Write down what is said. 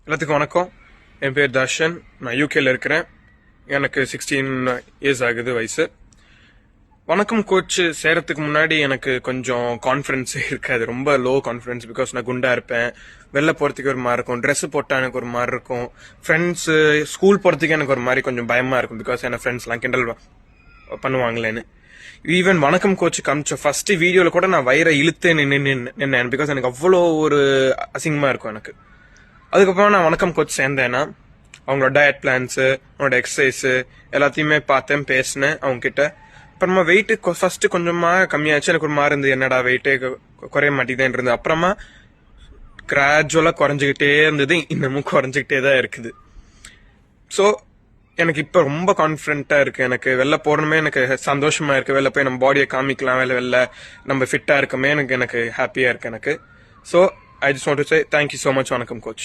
எல்லாத்துக்கும் வணக்கம். என் பேர் தர்ஷன். நான் யூகேல இருக்கிறேன். எனக்கு 16 இயர்ஸ் ஆகுது வயசு. வணக்கம் கோச் சேரத்துக்கு முன்னாடி எனக்கு கொஞ்சம் கான்ஃபிடன்ஸ் இருக்காது, ரொம்ப லோ கான்ஃபிடன்ஸ். பிகாஸ் நான் குண்டா இருப்பேன், வெளில போறதுக்கு ஒரு மாதிரி இருக்கும், ட்ரெஸ் போட்டா எனக்கு ஒரு மாதிரி இருக்கும், ஃப்ரெண்ட்ஸ் ஸ்கூல் போறதுக்கு எனக்கு ஒரு மாதிரி கொஞ்சம் பயமா இருக்கும். பிகாஸ் என்ன ஃப்ரெண்ட்ஸ்லாம் கிண்டல் பண்ணுவாங்களேன்னு. ஈவன் வணக்கம் கோச் காமிச்ச ஃபர்ஸ்ட் வீடியோல கூட நான் வயிறை இழுத்து நின்னேன். பிகாஸ் எனக்கு அவ்வளோ ஒரு அசிங்கமா இருக்கும் எனக்கு. அதுக்கப்புறம் நான் வணக்கம் கோச் சேர்ந்தேன்னா அவங்களோட டயட் பிளான்ஸு, அவங்களோட எக்ஸசைஸு எல்லாத்தையுமே பார்த்தேன், பேசினேன் அவங்க கிட்ட. அப்புறமா வெயிட்டு ஃபர்ஸ்ட் கொஞ்சமா கம்மியாச்சு. எனக்கு ஒரு மாதிரி இருந்தது, என்னடா வெயிட்டே குறைய மாட்டேங்குதேன் இருந்தது. அப்புறமா கிராஜுவலா குறைஞ்சிக்கிட்டே இருந்தது, இன்னமும் குறைஞ்சிக்கிட்டே தான் இருக்குது. ஸோ எனக்கு இப்போ ரொம்ப கான்ஃபிடென்ட்டா இருக்கு. எனக்கு வெளில போறணுமே எனக்கு சந்தோஷமா இருக்கு. வெளில போய் நம்ம பாடியை காமிக்கலாம், வெளில நம்ம ஃபிட்டா இருக்கமே, எனக்கு ஹாப்பியா இருக்கு எனக்கு. So I just want to say thank you so much, Vanakkam coach.